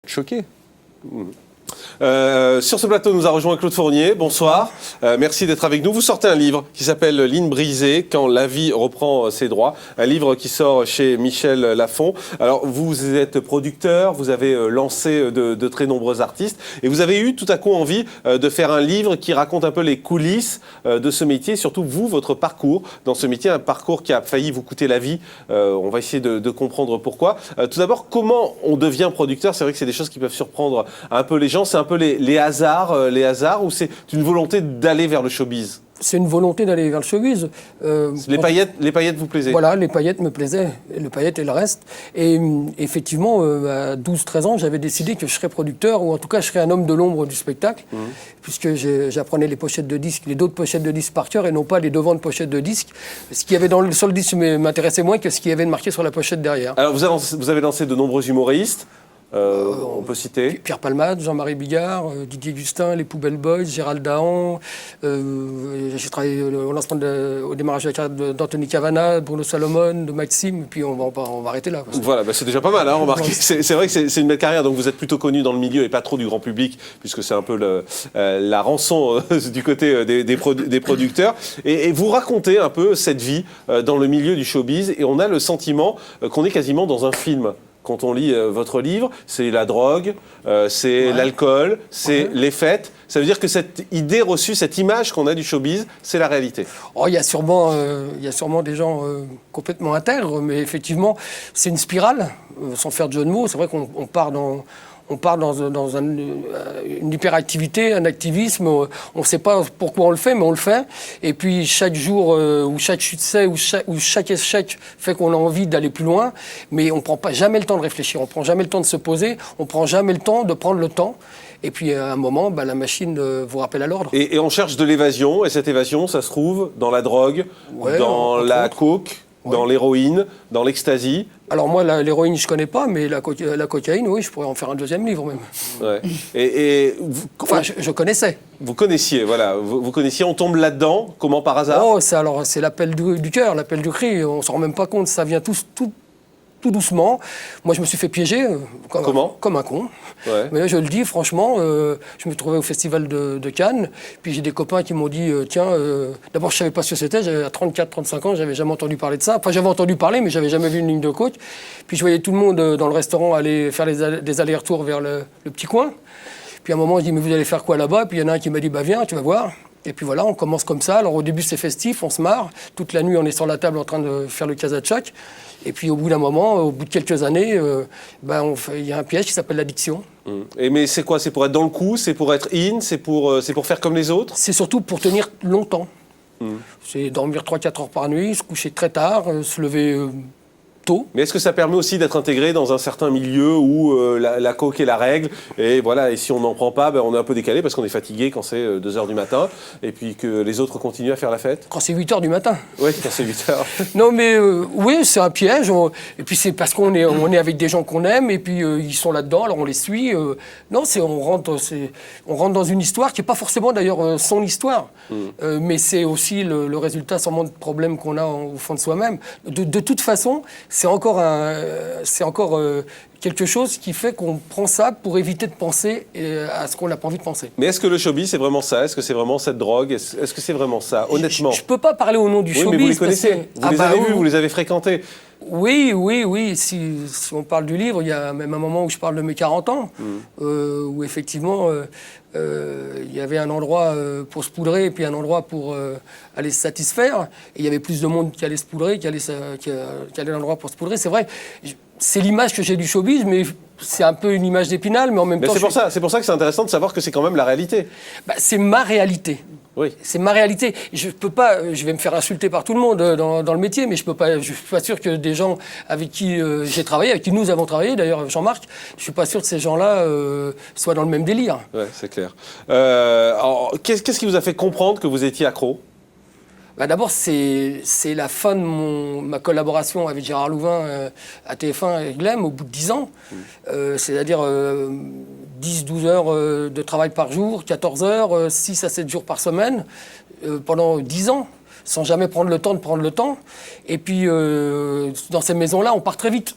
Choqué. Sur ce plateau, nous a rejoint Claude Fournier. Bonsoir. Merci d'être avec nous. Vous sortez un livre qui s'appelle Ligne brisée, quand la vie reprend ses droits. Un livre qui sort chez Michel Lafon. Alors, vous êtes producteur, vous avez lancé de très nombreux artistes et vous avez eu tout à coup envie de faire un livre qui raconte un peu les coulisses de ce métier, surtout vous, votre parcours dans ce métier, un parcours qui a failli vous coûter la vie. On va essayer de comprendre pourquoi. Tout d'abord, comment on devient producteur? C'est vrai que c'est des choses qui peuvent surprendre un peu les gens. C'est un peu les hasards ou c'est une volonté d'aller vers le showbiz? C'est une volonté d'aller vers le showbiz. Les paillettes vous plaisaient? Voilà, les paillettes me plaisaient, les paillettes et le reste. Et effectivement, à 12-13 ans, j'avais décidé que je serais producteur, ou en tout cas, je serais un homme de l'ombre du spectacle, puisque j'apprenais les pochettes de disques, les d'autres pochettes de disques par cœur, et non pas les devants de pochettes de disques. Ce qu'il y avait sur le disque m'intéressait moins que ce qu'il y avait de marqué sur la pochette derrière. Alors, vous avez lancé de nombreux humoristes. On peut citer Pierre Palmade, Jean-Marie Bigard, Didier Gustin, les Poubelle Boys, Gérald Dahan. J'ai travaillé au démarrage de la carrière d'Anthony Cavana, Bruno Salomon, de Maxime, et puis on va arrêter là. Voilà, c'est déjà pas mal, hein, remarquez. C'est vrai que c'est une belle carrière, donc vous êtes plutôt connu dans le milieu et pas trop du grand public, puisque c'est un peu la rançon du côté des producteurs. Et vous racontez un peu cette vie dans le milieu du showbiz, et on a le sentiment qu'on est quasiment dans un film. Quand on lit votre livre, c'est la drogue, c'est l'alcool, c'est les fêtes. Ça veut dire que cette idée reçue, cette image qu'on a du showbiz, c'est la réalité. Oh, il y a sûrement des gens complètement intègres, mais effectivement, c'est une spirale, sans faire de jeu de mots. C'est vrai qu'on part dans une hyperactivité, un activisme. On ne sait pas pourquoi on le fait, mais on le fait. Et puis chaque jour ou chaque succès ou chaque échec fait qu'on a envie d'aller plus loin, mais on ne prend jamais le temps de réfléchir, on ne prend jamais le temps de se poser, on ne prend jamais le temps de prendre le temps. Et puis à un moment, la machine vous rappelle à l'ordre. Et on cherche de l'évasion, et cette évasion, ça se trouve dans la drogue, dans la coke, dans l'héroïne, dans l'ecstasy. Alors moi, l'héroïne, je ne connais pas, mais la cocaïne, oui, je pourrais en faire un deuxième livre même. Ouais. Enfin, je connaissais. Vous connaissiez, voilà. Vous connaissiez, on tombe là-dedans, comment par hasard? Oh, c'est l'appel du cœur, l'appel du cri. On ne s'en rend même pas compte, ça vient tout doucement. Moi, je me suis fait piéger comme un con. Ouais. Mais là, je le dis, franchement, je me trouvais au festival de Cannes. Puis j'ai des copains qui m'ont dit, tiens, d'abord, je ne savais pas ce que c'était. J'avais à 34-35 ans, je n'avais jamais entendu parler de ça. Enfin, j'avais entendu parler, mais je n'avais jamais vu une ligne de coke. Puis je voyais tout le monde dans le restaurant aller faire des allers-retours vers le petit coin. Puis à un moment, je dis, mais vous allez faire quoi là-bas? Puis il y en a un qui m'a dit, viens, tu vas voir. Et puis voilà, on commence comme ça. Alors au début, c'est festif, on se marre. Toute la nuit, on est sur la table en train de faire le Kazachak. Et puis au bout d'un moment, au bout de quelques années, il y a un piège qui s'appelle l'addiction. Mais c'est quoi? C'est pour être dans le coup? C'est pour être in? C'est pour faire comme les autres? C'est surtout pour tenir longtemps. C'est dormir 3-4 heures par nuit, se coucher très tard, se lever tôt. Mais est-ce que ça permet aussi d'être intégré dans un certain milieu où la coke est la règle, et voilà, et si on n'en prend pas, on est un peu décalé parce qu'on est fatigué quand c'est 2 heures du matin, et puis que les autres continuent à faire la fête? Quand c'est 8 heures du matin. Oui, quand c'est 8 heures. Non, mais oui, c'est un piège. Et puis c'est parce qu'on est avec des gens qu'on aime, et puis ils sont là-dedans, alors on les suit. Non, on rentre dans une histoire qui n'est pas forcément d'ailleurs son histoire, mais c'est aussi le résultat sûrement de problèmes qu'on a au fond de soi-même. De toute façon, c'est encore quelque chose qui fait qu'on prend ça pour éviter de penser à ce qu'on n'a pas envie de penser. Mais est-ce que le showbiz, c'est vraiment ça? Est-ce que c'est vraiment cette drogue? Est-ce que c'est vraiment ça, honnêtement? Je ne peux pas parler au nom du showbiz. Mais vous les connaissez, vous les avez vus, vous les avez fréquentés. Oui. Si on parle du livre, il y a même un moment où je parle de mes 40 ans, où effectivement, il y avait un endroit pour se poudrer et puis un endroit pour aller se satisfaire. Et il y avait plus de monde qui allait se poudrer, qui allait à l'endroit pour se poudrer. C'est vrai, c'est l'image que j'ai du showbiz, mais c'est un peu une image d'Épinal, mais en même temps... C'est pour ça que c'est intéressant de savoir que c'est quand même la réalité. C'est ma réalité. Oui. C'est ma réalité. Je peux pas. Je vais me faire insulter par tout le monde dans le métier, mais je peux pas. Je suis pas sûr que des gens avec qui j'ai travaillé, avec qui nous avons travaillé, d'ailleurs Jean-Marc, je suis pas sûr que ces gens-là soient dans le même délire. Ouais, c'est clair. Alors, qu'est-ce qui vous a fait comprendre que vous étiez accro? D'abord, c'est la fin de ma collaboration avec Gérard Louvain à TF1 et Glem au bout de 10 ans. C'est-à-dire 10-12 heures de travail par jour, 14 heures, 6 à 7 jours par semaine, pendant 10 ans, sans jamais prendre le temps de prendre le temps. Et puis, dans ces maisons-là, on part très vite.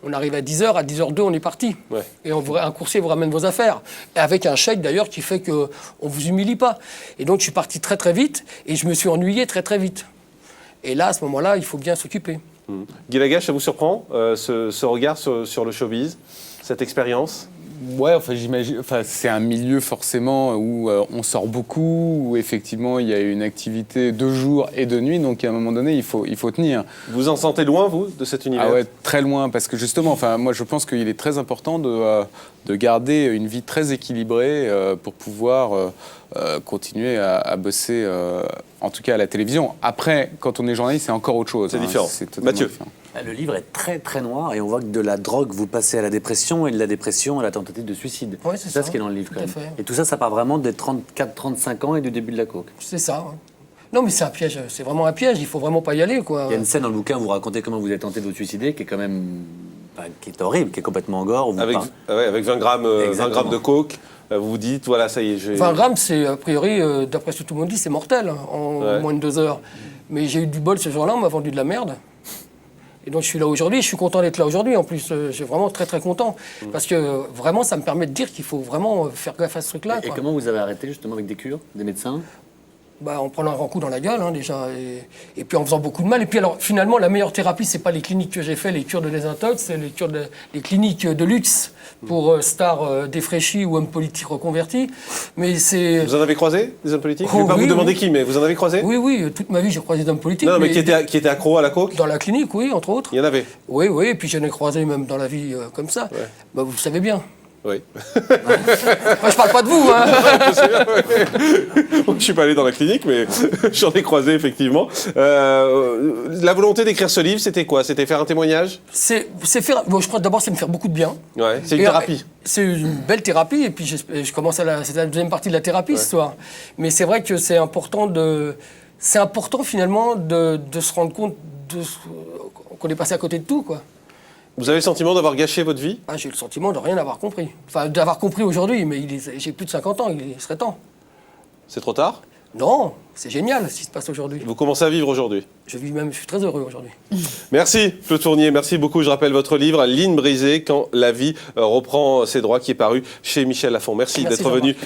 On arrive à 10h, à 10h02, on est parti. Ouais. Et un coursier vous ramène vos affaires. Et avec un chèque d'ailleurs qui fait qu'on ne vous humilie pas. Et donc je suis parti très très vite et je me suis ennuyé très très vite. Et là, à ce moment-là, il faut bien s'occuper. Guy Lagache, ça vous surprend, ce regard sur le showbiz, cette expérience? Ouais, enfin, j'imagine. Enfin, c'est un milieu forcément où on sort beaucoup, où effectivement il y a une activité de jour et de nuit, donc à un moment donné il faut tenir. Vous en sentez loin, vous, de cet univers? Ah ouais, très loin, parce que justement, enfin, moi je pense qu'il est très important de garder une vie très équilibrée pour pouvoir continuer à bosser, en tout cas à la télévision. Après, quand on est journaliste, c'est encore autre chose. C'est différent. C'est totalement Mathieu. différent. Le livre est très très noir et on voit que de la drogue vous passez à la dépression et de la dépression à la tentative de suicide. Ouais, c'est ça ça, ce qui est dans le livre tout quand à même. fait. Et tout ça, ça part vraiment des 34-35 ans et du début de la coke. C'est ça. Hein. Non, mais c'est un piège. C'est vraiment un piège. Il faut vraiment pas y aller, quoi. Il y a une scène dans le bouquin où vous racontez comment vous êtes tenté de vous suicider qui est quand même... qui est horrible, qui est complètement gore. où vous Avec, avec 20 grammes de coke, vous vous dites, voilà, ça y est, j'ai... 20 grammes, c'est a priori, d'après ce que tout le monde dit, c'est mortel hein, en Ouais. moins de 2 heures. Mais j'ai eu du bol ce jour-là, on m'a vendu de la merde. Et donc je suis là aujourd'hui, je suis content d'être là aujourd'hui en plus, je suis vraiment très très content. Parce que vraiment ça me permet de dire qu'il faut vraiment faire gaffe à ce truc-là. Et Quoi. comment vous avez arrêté justement avec des cures, des médecins? Bah, en prenant un grand coup dans la gueule hein, déjà, et puis en faisant beaucoup de mal. Et puis alors finalement la meilleure thérapie, c'est pas les cliniques que j'ai fait, les cures de désintox, c'est les cliniques de luxe pour stars défraîchis ou hommes politiques reconvertis. Mais c'est... Vous en avez croisé, des hommes politiques? Je Oh, ne vais pas oui, vous demander oui. qui, mais vous en avez croisé? Oui, oui, toute ma vie j'ai croisé des hommes politiques. Non, mais qui étaient accros à la coke? Dans la clinique, oui, entre autres. Il y en avait? Oui, oui, et puis j'en ai croisé même dans la vie comme ça. Ouais. Bah, vous le savez bien. Oui. Moi, je parle pas de vous, hein. Je ne suis pas allé dans la clinique, mais j'en ai croisé effectivement. La volonté d'écrire ce livre, c'était quoi? C'était faire un témoignage? C'est faire. Bon, je crois d'abord, c'est me faire beaucoup de bien. Ouais, c'est une Et, thérapie. C'est une belle thérapie, et puis je commence c'est la deuxième partie de la thérapie ce soir. Mais c'est vrai que c'est important finalement de se rendre compte qu'on est passé à côté de tout, quoi. Vous avez le sentiment d'avoir gâché votre vie? Ah, j'ai le sentiment de rien avoir compris. Enfin, d'avoir compris aujourd'hui, mais j'ai plus de 50 ans, il serait temps. C'est trop tard? Non, c'est génial ce qui se passe aujourd'hui. Vous commencez à vivre aujourd'hui? Je suis très heureux aujourd'hui. Merci Claude Fournier, merci beaucoup. Je rappelle votre livre, Ligne brisée, quand la vie reprend ses droits, qui est paru chez Michel Lafon. Merci Merci, d'être venu